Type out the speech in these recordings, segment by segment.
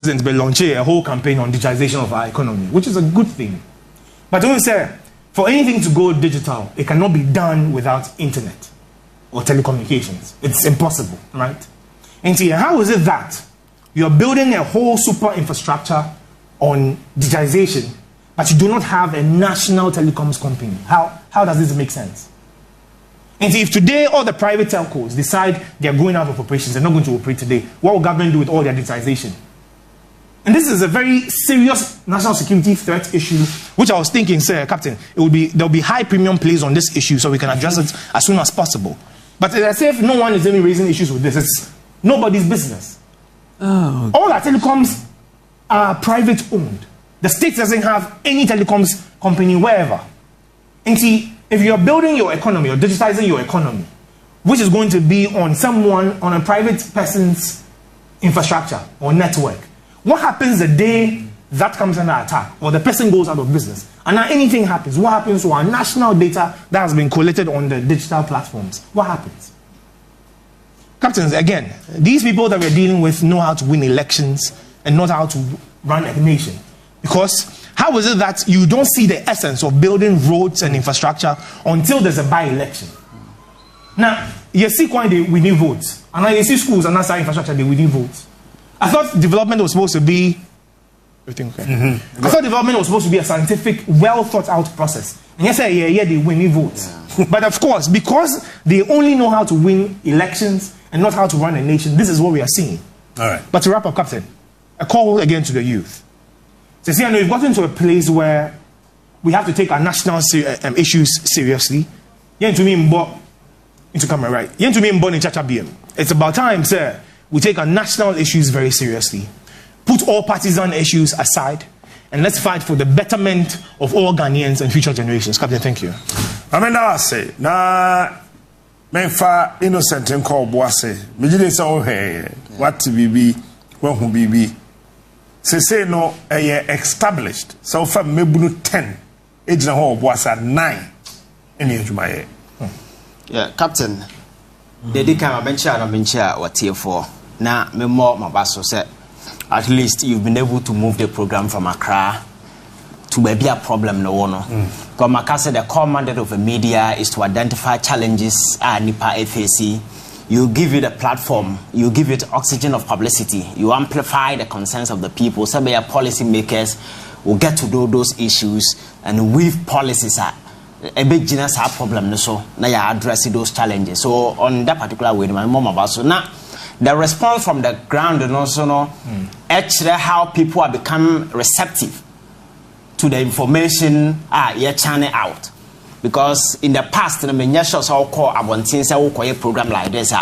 President launching a whole campaign on digitization of our economy, which is a good thing. But when we say, for anything to go digital, it cannot be done without internet or telecommunications. It's impossible, right? And see, how is it that you're building a whole super infrastructure on digitization, but you do not have a national telecoms company? How does this make sense? And see, if today all the private telcos decide they're going out of operations, they're not going to operate today, what will government do with all their digitization? And this is a very serious national security threat issue, which I was thinking, sir, Captain, there'll be high premium placed on this issue so we can address it as soon as possible. But as if no one is even raising issues with this, it's nobody's business. Oh. All our telecoms are private owned. The state doesn't have any telecoms company wherever. And see, if you're building your economy or digitizing your economy, which is going to be on a private person's infrastructure or network, what happens the day that comes under attack or the person goes out of business and now anything happens? What happens to our national data that has been collected on the digital platforms? What happens? Captains, again, these people that we're dealing with know how to win elections and not how to run a nation. Because how is it that you don't see the essence of building roads and infrastructure until there's a by-election? Now, you see why we need votes. And now you see schools and that's our infrastructure, we need votes. I thought development was supposed to be everything okay. Mm-hmm. I thought development was supposed to be a scientific, well thought out process. And yes, they win votes. Yeah. But of course, because they only know how to win elections and not how to run a nation, this is what we are seeing. All right. But to wrap up, Captain, a call again to the youth. So see, I know we've gotten to a place where we have to take our national issues seriously. Into camera, right? It's about time, sir, we take our national issues very seriously, put all partisan issues aside, and let's fight for the betterment of all Ghanaians and future generations. Captain, thank you. I say, na menfa innocent and call Obuasi. Mijide so what be when who be. Say no established. So far mebunu 10. Age na ho Obuasi 9. Any ejuma yeah, Captain. The kama bencha na bencha what here for. Now, me more mabaso said, at least you've been able to move the program from Accra to maybe a problem no one. Because Maka said the core mandate of the media is to identify challenges at NIPA FAC. You give it a platform, you give it oxygen of publicity, you amplify the concerns of the people. Some of your policy makers will get to do those issues and weave policies at a big genus problem. So now you address those challenges. So on that particular way, my mom about so now. The response from the ground and also actually how people are becoming receptive to the information you're churning out. Because in the past, the ministers all call a program like this.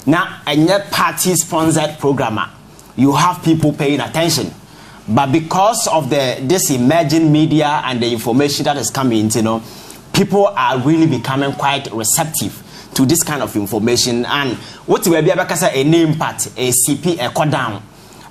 Now, a party-sponsored programmer, you have people paying attention. But because of this emerging media and the information that is coming, people are really becoming quite receptive to this kind of information. And what will be a name part, a CP, a cut down.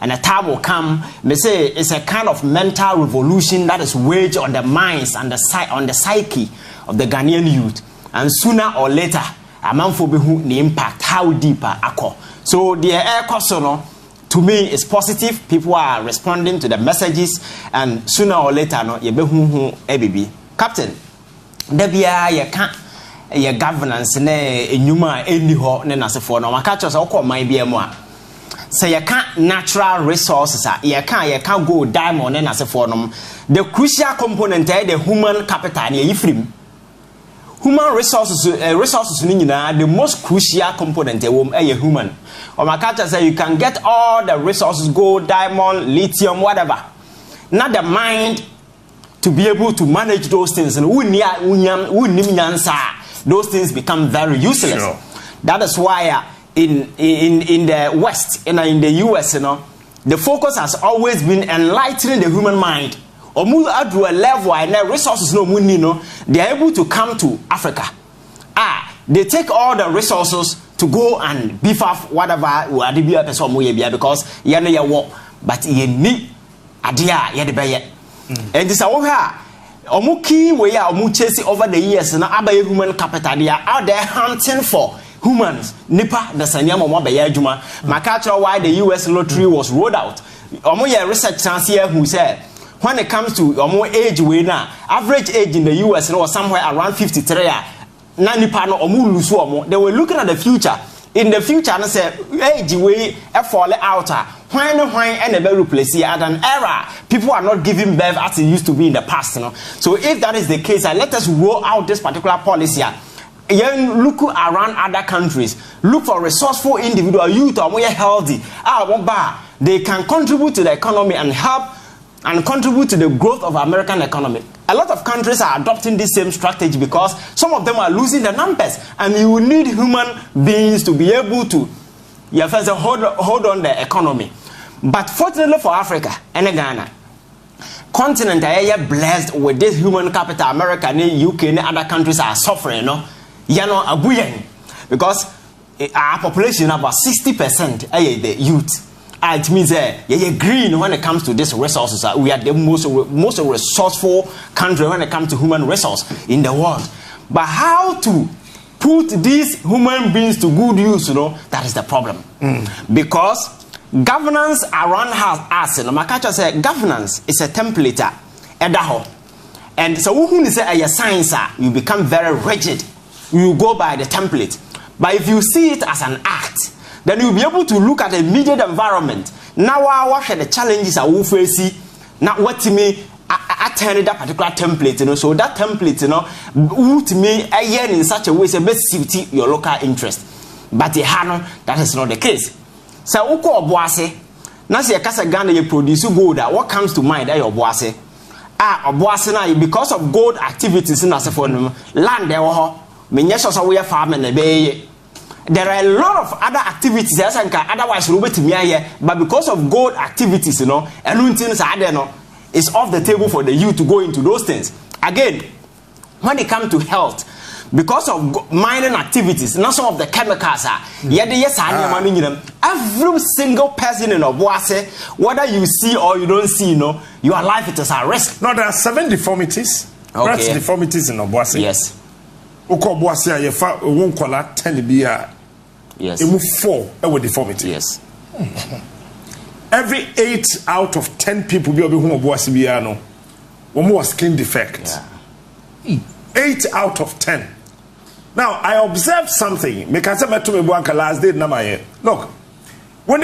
And a time will come, may say it's a kind of mental revolution that is waged on the minds and on the psyche of the Ghanaian youth. And sooner or later, a man for who the impact, how deeper ako. So the air question to me is positive. People are responding to the messages, and sooner or later, no, you be who ABB. Captain, Debia, you can't. Your governance ne enyuma eni ho ne nasefo no maka cho so ko man bia mu a say you can't natural resources you can't go diamond ne nasefo no the crucial component the human capital ne yifrim human resources ni nyina the most crucial component human o maka cho say you can get all the resources, gold, diamond, lithium, whatever, not the mind to be able to manage those things. And those things become very useless. Sure. That is why in the West, in the US, the focus has always been enlightening the human mind. Or move out to a level and the resources they are able to come to Africa. They take all the resources to go and beef up whatever because but you need idea. And this Omuki we are chasing over the years and abaye human capital. They are out there hunting for humans. Nipa the Sanyama Bayajuma. Makacha why the US lottery was rolled out. omo research here who said when it comes to omo age we now, average age in the US was somewhere around 53. Na nipa no omo lusu omo. They were looking at the future. In the future, I say age we fall out. When and never replace it at an era, people are not giving birth as it used to be in the past. So if that is the case, let us roll out this particular policy. Look around other countries. Look for resourceful individual youth or more healthy. They can contribute to the economy and help and contribute to the growth of American economy. A lot of countries are adopting this same strategy because some of them are losing the numbers, and you will need human beings to be able to hold on the economy. But fortunately for Africa and Ghana, continent are blessed with this human capital. America, UK, and other countries are suffering, because our population about 60% are the youth. It means you're green when it comes to these resources. We are the most resourceful country when it comes to human resource in the world. But how to put these human beings to good use, that is the problem. Because governance around us, Makacha said, governance is a template, and so when you say a science, you become very rigid. You go by the template. But if you see it as an act, then you'll be able to look at the immediate environment. Now, what are the challenges I will face? Now, what to me, I turn that particular template, so that template, to me, I yearn in such a way, to best suit your local interest. But that is not the case. So, Uko Obuasi, now see a Casa Ghana, you produce gold. What comes to mind? Obuasi. Obuasi now, because of gold activities in Asafon, land there, Minyasha, we are farming the bay. There are a lot of other activities otherwise but because of gold activities, and it's off the table for the youth to go into those things. Again, when it comes to health, because of mining activities, not some of the chemicals every single person in Obuasi, whether you see or you don't see, your life it is at risk. No, there are 7 deformities. Okay. That's deformities in Obuasi. Yes. Obuasi ayefa won kola 10 bia. Yes. Emu 4 with deformity. Yes. Every 8 out of 10 people be who Obuasi bia no. One was skin defect. Yeah. 8 out of 10. Now I observed something. Make I say to me buanka last day na my look. When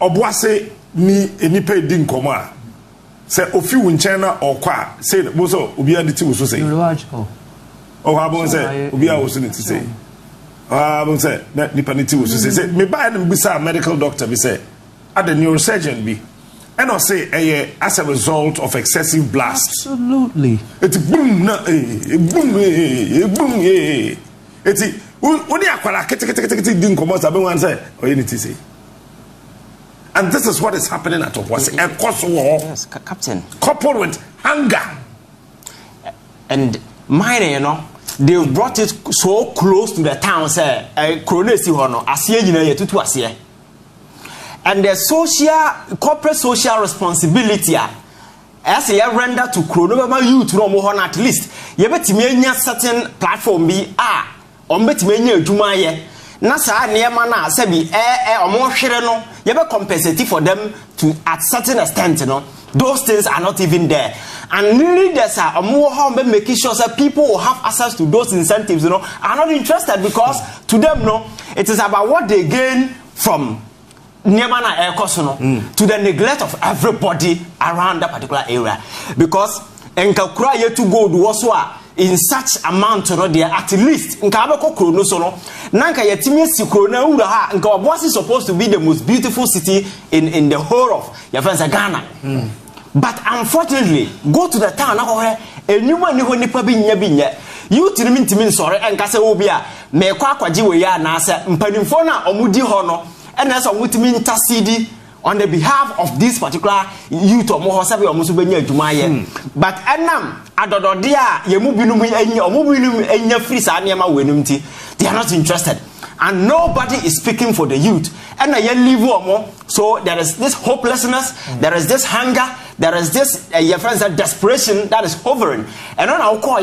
Obuasi ni enipa di nkomo a say ofi wo nchena okwa say bo so obi adi ti wo so say. Oh, I won't say, we are also to say. I won't say, that Nipaniti was to say, me buy them beside medical doctor, we say, at the neurosurgeon be. And I'll say, as a result of excessive blast. Absolutely. It's boom, boom, it's what you are didn't come out, everyone say, or you need to say. And this is what is happening at Obuasi. And cause war. Yes, Captain. Coupled with hunger. And mine, they brought it so close to the town, say, and the corporate social responsibility as a render to Chronoma youth no more at least. You bet me certain platform be on bet me Jumaye. Nasa near mana sebi or more no, you be compensating for them to at certain extent, Those things are not even there. And really there's a more harm making sure that people will have access to those incentives, are not interested because to them, it is about what they gain from Niamana Air to the neglect of everybody around that particular area. Because Nkakura yet to go to Waswa in such amount there at least Nkabako Krono sono Nanka Yatimi Sikrona Uraha and Obuasi is supposed to be the most beautiful city in the whole of Ghana. But unfortunately, go to the town where a new one who nipa binya. You timin sorry and Kasa Obia, me kwaji ya nasa, Mpanimfona Omudi Hono, and as a mutimin tasidi on the behalf of this particular youth or Mohosabi or Musubenya Jumaye. But Anam, Adododia, Yemubinum or Mubinum and your free Sanyama Wenumti, they are not interested. And nobody is speaking for the youth. And so there is this hopelessness, there is this hunger, there is this desperation that is hovering. And on our call,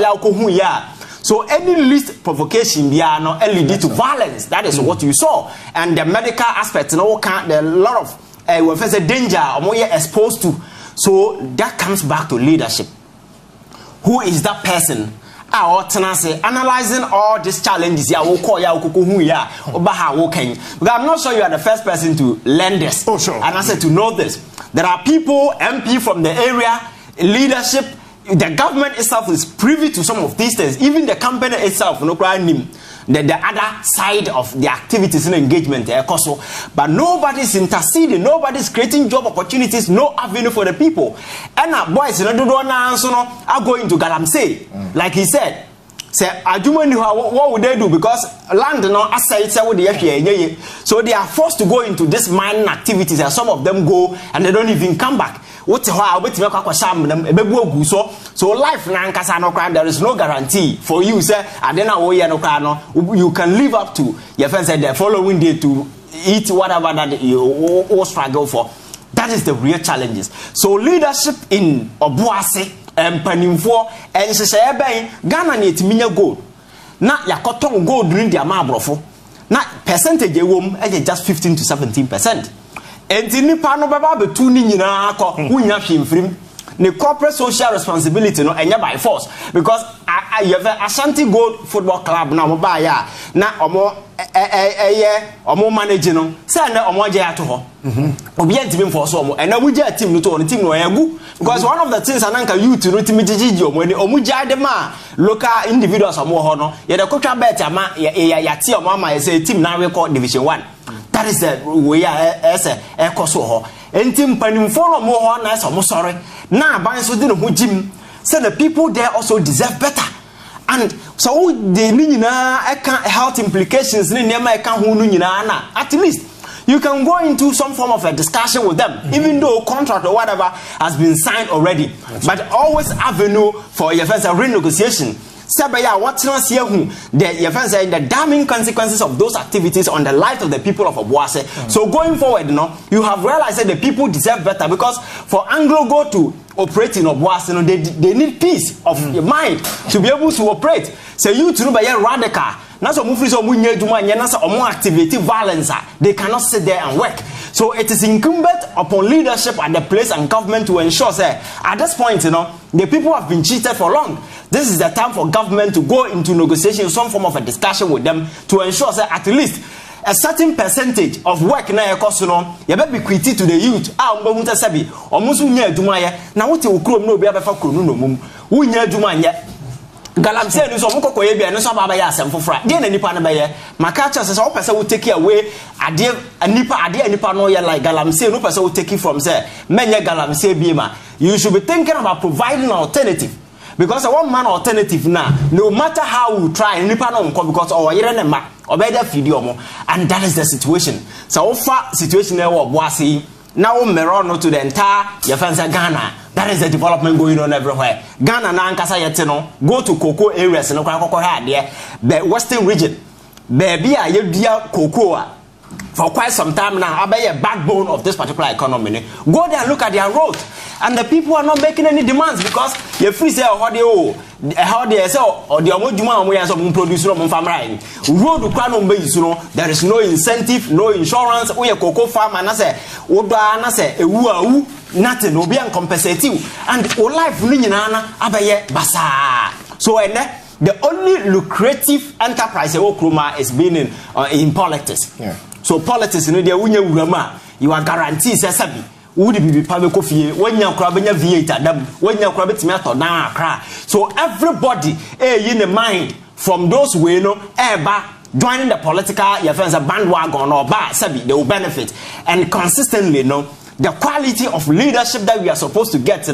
so any least provocation lead to violence. That is what you saw. And the medical aspect, there are a lot of when there's a danger or you're exposed to. So that comes back to leadership. Who is that person? Analyzing all these challenges, because I'm not sure you are the first person to learn this. Oh, sure. And I said to know this. There are people, MP from the area, leadership, the government itself is privy to some of these things. Even the company itself, the other side of the activities and engagement, but nobody's interceding, nobody's creating job opportunities, no avenue for the people. And boys, are going to Galamsey, like he said. Say, what would they do? Because land, so they are forced to go into this mining activities, and some of them go and they don't even come back. So life there is no guarantee for you. Say, you can live up to your friends said the following day to eat whatever that you struggle for. That is the real challenges. So leadership in Obuasi and Panimfo and Sesebe Ghana need to mean gold. Not ya cotton gold during the amabrofo. Not percentage just 15 to 17%. And Nipa no baba betuni nyina ko wunya hwemfrim. The corporate social responsibility no enya by force because you have Ashanti Gold Football Club na mo ba ya na omo omo manage no say na omo je ato ho obi antimi force omo and na wuja team no to on team no egu because one of the things ananka youth no timi jiji omo ni omo jade ma local individuals omo ho no ye de kotwa bet ama ya tie omo ama say team na record division 1. That is the way as a coso ho. And Tim Panimfo more on as almost sorry. Now, by so didn't who Jim said the people there also deserve better. And so the health implications at least you can go into some form of a discussion with them, even though contract or whatever has been signed already. That's but always avenue for your first renegotiation. Sabaya, what's not here? The damning consequences of those activities on the life of the people of Obuasi. So going forward, you have realized that the people deserve better because for Anglo Go to operate in Obuasi, they need peace of your mind to be able to operate. So you to be radical. Now so activity violence. They cannot sit there and work. So it is incumbent upon leadership at the place and government to ensure that at this point, the people have been cheated for long. This is the time for government to go into negotiation, some form of a discussion with them to ensure that at least a certain percentage of work na ekoso you be bequeathed to the youth. Mbahunta sabi omusu nya aduma ye na wote okrom na obi abefa kronu no mum wo nya aduma nya Galamsey no so mokokoye bia no so baba ya asem fofra de na nipa na be ye maka cha se so pese wo take away ade nipa no ye like Galamsey no pese wo take from say menye Galamsey bi ma. You should be thinking about providing an alternative. Because a one man alternative now, no matter how we try, because our and that is the situation. So far situation there was now Merono to the entire Yafansa Ghana. That is the development going on everywhere. Ghana na Ankasa Yetino, go to cocoa areas in the western region. Baby, I dear cocoa. For quite some time now, I'll be a backbone of this particular economy. Go there and look at their roads. And the people are not making any demands because you're free say how they sell or the Omojuma way as a producer of farm right. Road to there is no incentive, no insurance, we a cocoa farm and I say, Oda say nothing will be uncompensated. And all life abaye basa. So the only lucrative enterprise is being in politics. Yeah. So politics, you are guaranteed sabi. Would be public coffee when you crab in your theater, when you crab it matter now cry. So everybody in the mind from those we joining the political your friends a bandwagon or bar sabi they will benefit and consistently the quality of leadership that we are supposed to get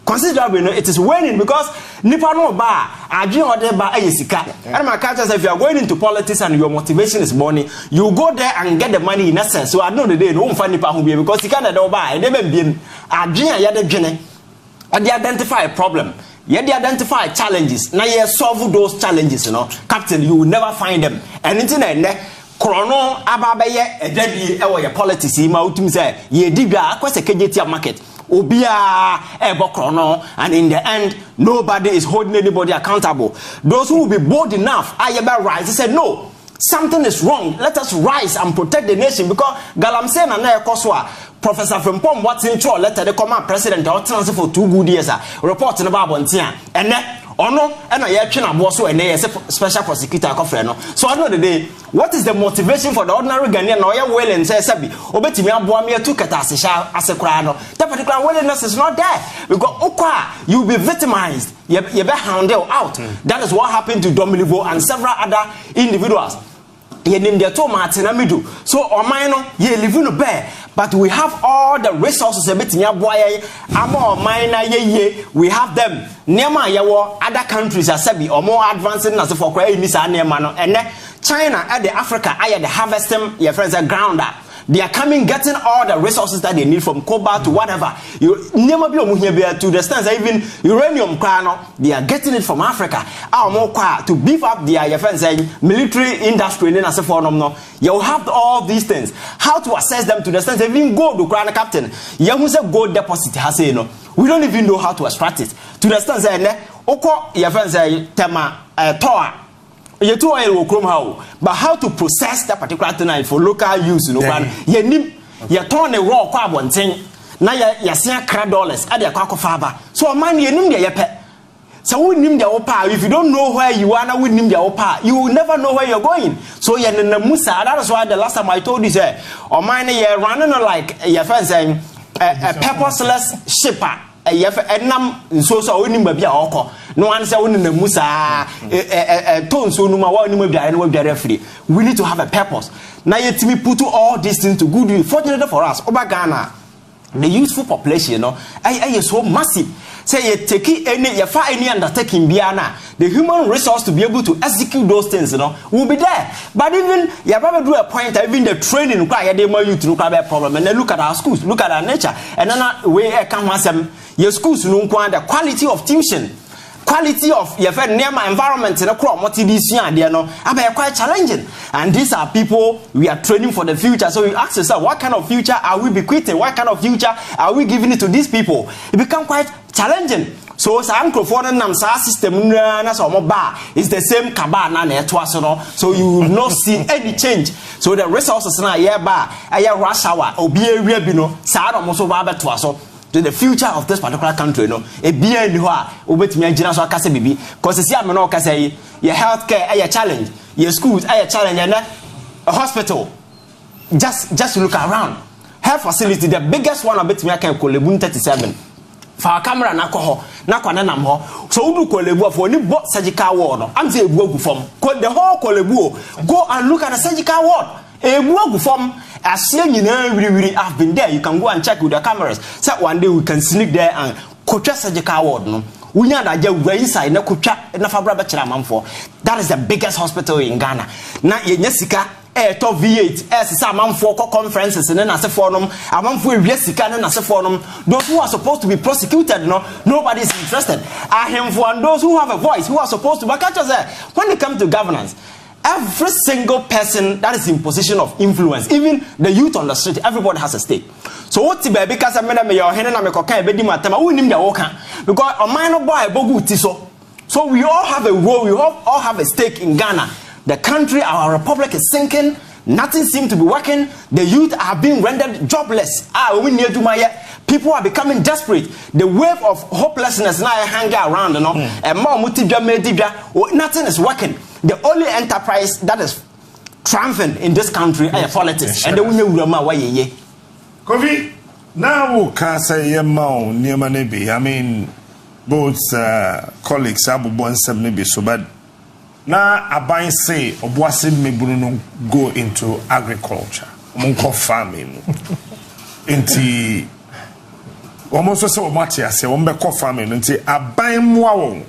considerably it is waning because nipa no ba adwen ode ba ayesika and my culture says if you are going into politics and your motivation is money you go there and get the money in essence. So I know the day no mfa nipa ho be because you can do ba e dey be adwen ya de dwene or they identify a problem. They identify challenges now you solve those challenges captain you will never find them and internet Chrono ababeye edadi ewo your politics ma utum say ye digwa akwese kejetia market obia chrono and in the end nobody is holding anybody accountable. Those who will be bold enough ayeba rise said no something is wrong. Let us rise and protect the nation, because Galamsey na na ekoswa Professor Frimpong what's in trouble letter the command president or transfer for 2 good years report in about Bontia and I actually was so a special prosecutor no. So I know the day what is the motivation for the ordinary Ghanaian or well and says Sabi Obetimia Boamia took at as a crowd. That particular willingness is not there because you'll be victimized, you be handled out. That is what happened to Dominivo and several other individuals. Ye name their two Martin Amidu. So or minor ye live in a bear. But we have all the resources a bit in your boy, Amo minor ye, we have them. Nema yawo other countries are sabi or more advanced than as for crying this and China at the Africa, I had the harvesting your friends are ground up. They are coming, getting all the resources that they need from cobalt to whatever. You never be to the stands, even uranium crano, they are getting it from Africa. Our more to beef up their friends saying military industry in as a form. You have all these things. How to assess them to the stands, even gold to crown captain. You say gold deposit has no. We don't even know how to extract it. To the stands, Oko, your friends say Tema Toa. You too oil chrome how, but how to process that particular thing for local use, you know, you turn a raw carbon thing. Now you see $100 at the Kakofaba. So a man you name the pet. So we name the opa. If you don't know where you are, now we name the opa. You will never know where you're going. So you're in the Musa. That is why the last time I told you, say, or mine you're running like your friend saying a purposeless shipper. Enam so we nimba bia oko no one say woni na musa ton so no ma wa ni mabia no mabia free. We need to have a purpose. Now yetimi put all these things to good use. Fortunately for us, Oba Ghana, the youthful population, you know, is so massive. Say you take any you find any undertaking biana, the human resource to be able to execute those things, you know, will be there. But even you probably do a point, even the training require they more you to look at that problem and then look at our schools, look at our nature, and then way can want some your schools no the quality of tuition, quality of your near my environment in a crop, what it is here, they know, are quite challenging. And these are people we are training for the future. So you ask yourself, what kind of future are we bequeathing? What kind of future are we giving it to these people? It becomes quite challenging. So some microphone and system is the same cabana, so you will not see any change. So the resources now rush hour or be a rebino, sad almost over to the future of this particular country, no, a beer in with me, General Casabibi, because it's Yamano say your healthcare, a challenge, your schools, a challenge, and a hospital. Just look around. Health facility, the biggest one of it, I can call Lebun 37. For a camera, Nako, so we call Lebu for any bought surgical ward. I'm saying, go from the whole Kolebu, go and look at the surgical ward. A work from as you know, really have been there. You can go and check with the cameras. So one day we can sneak there and coach a surgical ward. No, we know that you're inside. No coach, no fabric for. That is the biggest hospital in Ghana. Now, Jessica, top V8, as some for conferences and then as a forum, among for Jessica and as a forum. Those who are supposed to be prosecuted, no, nobody is interested. I am for those who have a voice, who are supposed to. But catch us there. When it comes to governance, every single person that is in position of influence, even the youth on the street, everybody has a stake. So what's the because I'm going because a minor boy so we all have a role, we all have a stake in Ghana. The country, our republic is sinking, nothing seems to be working, the youth are being rendered jobless. People are becoming desperate. The wave of hopelessness now hanging around, you know, and more nothing is working. The only enterprise that is triumphant in this country is politics. And the women Kofi, now can say I mean, both colleagues Abu Bon Sebnebi so bad. Now Abai say Obuasi Mebuno go into agriculture, Monko farming. Into almost so much as a wombeko farming until Abai Mwao.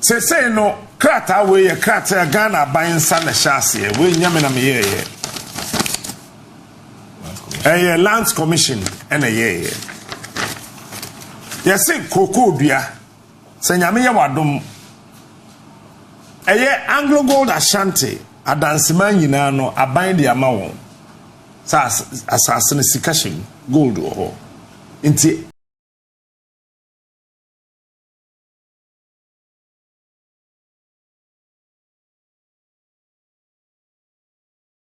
Say no. Krata we a krata Ghana buying sana shasi we nyamena me a lands commission and a year. Yes, cocoa dua. Say nyame ya wadom. A Anglo Gold Ashanti adansiman nyina no aban de ama won. Sa asasene sikashim gold ho. Inti